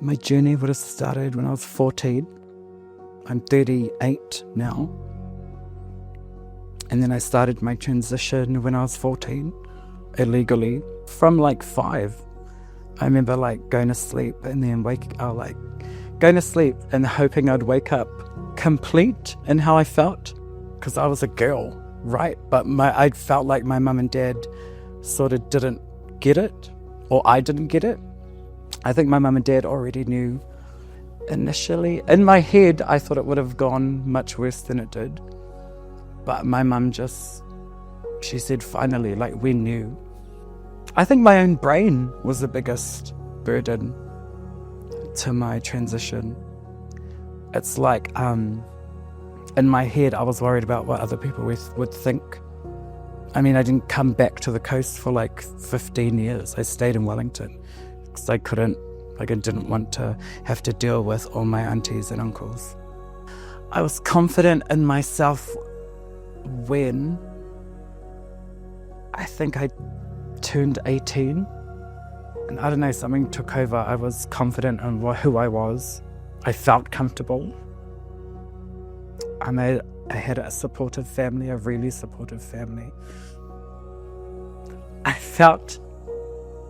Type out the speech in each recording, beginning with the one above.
My journey would have started when I was 14. I'm 38 now. And then I started my transition when I was 14, illegally, from like 5. I remember like going to sleep and then going to sleep and hoping I'd wake up complete in how I felt, because I was a girl, right? But I felt like my mum and dad sort of didn't get it, or I didn't get it. I think my mum and dad already knew initially. In my head, I thought it would have gone much worse than it did. But my mum she said, finally, like, we knew. I think my own brain was the biggest burden to my transition. It's like, in my head, I was worried about what other people would think. I mean, I didn't come back to the coast for like 15 years. I stayed in Wellington because I didn't want to have to deal with all my aunties and uncles. I was confident in myself when I think I turned 18. And I don't know, something took over. I was confident in who I was. I felt comfortable. I had a supportive family, a really supportive family. I felt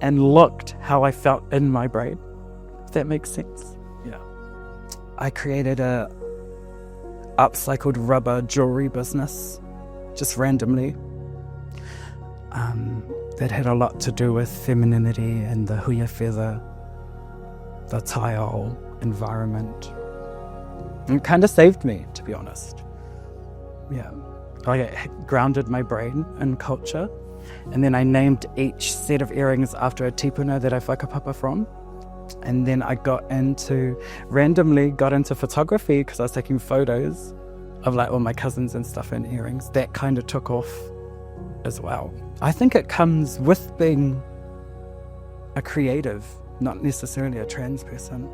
and looked how I felt in my brain, if that makes sense. Yeah. I created a upcycled rubber jewelry business, just randomly. That had a lot to do with femininity and the huia feather, the tile environment. And it kind of saved me, to be honest. Yeah. I grounded my brain in culture, and then I named each set of earrings after a tipuna that I whakapapa from. And then I randomly got into photography because I was taking photos of like all my cousins and stuff in earrings. That kind of took off as well. I think it comes with being a creative, not necessarily a trans person.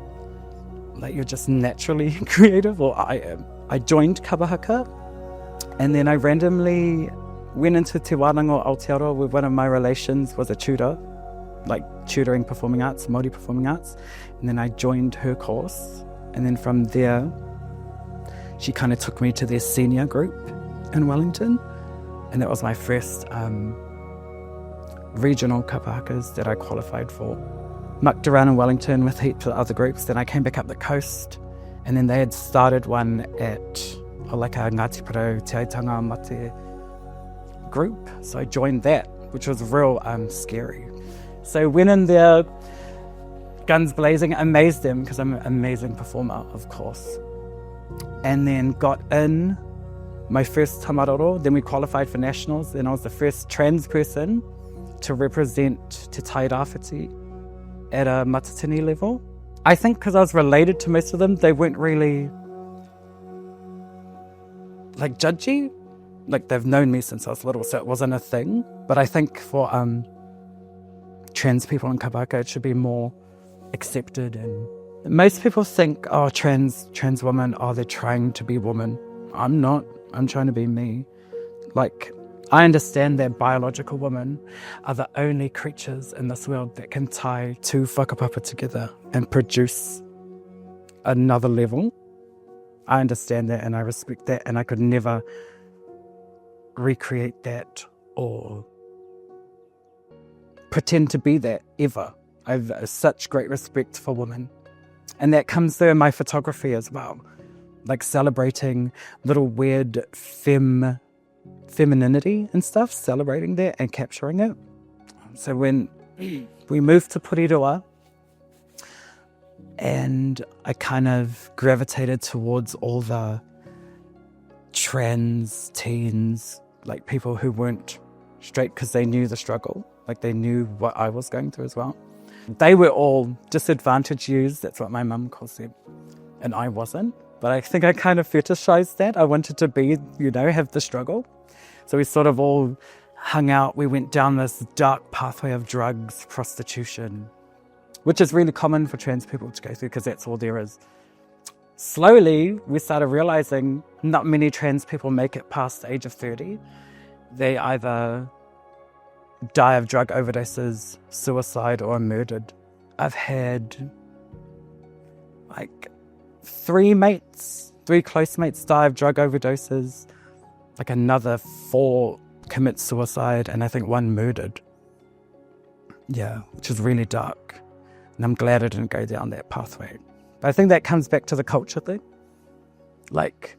Like, you're just naturally creative, or I am. I joined Kabahaka, and then I randomly went into Te Wānau Aotearoa with one of my relations was a tutor, like tutoring performing arts, Māori performing arts. And then I joined her course. And then from there, she kind of took me to their senior group in Wellington. And that was my first regional kapahakas that I qualified for. Mucked around in Wellington with heaps of other groups. Then I came back up the coast, and then they had started one at Oleka Ngāti Porou Te Aitanga Mate group. So I joined that, which was real scary. So went in there, guns blazing, amazed them because I'm an amazing performer, of course. And then got in my first tamaroro, then we qualified for nationals, and I was the first trans person to represent Te Tai Rāwhiti at a matatini level. I think because I was related to most of them, they weren't really like judgy. Like, they've known me since I was little, so it wasn't a thing. But I think for trans people in Kabaka, it should be more accepted. And most people think, oh, trans women, oh, they're trying to be woman. I'm not. I'm trying to be me. Like, I understand that biological women are the only creatures in this world that can tie two whakapapa together and produce another level. I understand that and I respect that, and I could never recreate that or pretend to be that ever. I have such great respect for women. And that comes through in my photography as well. Like celebrating little weird femininity and stuff, celebrating that and capturing it. So when we moved to Kōrero, and I kind of gravitated towards all the trans teens, like people who weren't straight because they knew the struggle, like they knew what I was going through as well. They were all disadvantaged youths, that's what my mum calls them, and I wasn't. But I think I kind of fetishized that. I wanted to be, have the struggle. So we sort of all hung out. We went down this dark pathway of drugs, prostitution, which is really common for trans people to go through because that's all there is. Slowly, we started realizing not many trans people make it past the age of 30. They either die of drug overdoses, suicide, or are murdered. I've had like 3 close mates die of drug overdoses, like another 4 commit suicide, and I think 1 murdered. Yeah, which is really dark. And I'm glad I didn't go down that pathway. But I think that comes back to the culture thing. Like,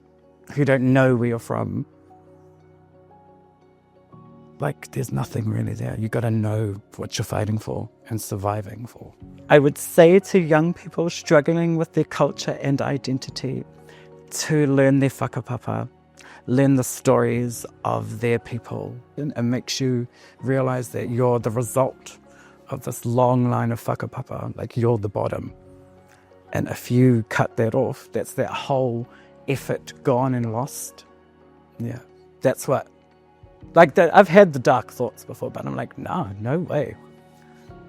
if you don't know where you're from, like, there's nothing really there. You got to know what you're fighting for and surviving for. I would say to young people struggling with their culture and identity to learn their whakapapa, learn the stories of their people. And it makes you realize that you're the result of this long line of whakapapa, like you're the bottom. And if you cut that off, that's that whole effort gone and lost. Yeah, that's what. Like, I've had the dark thoughts before, but I'm like, nah, no way.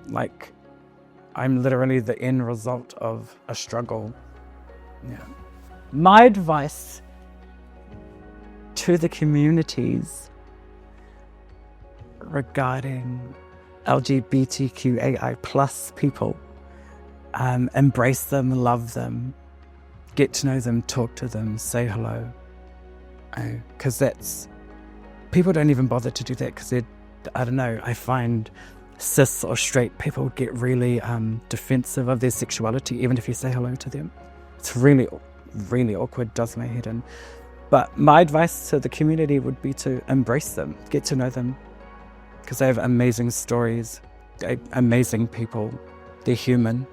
Like, I'm literally the end result of a struggle. Yeah. My advice to the communities regarding LGBTQAI plus people, embrace them, love them, get to know them, talk to them, say hello. Because people don't even bother to do that because I don't know, I find cis or straight people get really defensive of their sexuality even if you say hello to them. It's really, really awkward, does my head in. But my advice to the community would be to embrace them, get to know them, because they have amazing stories, amazing people, they're human.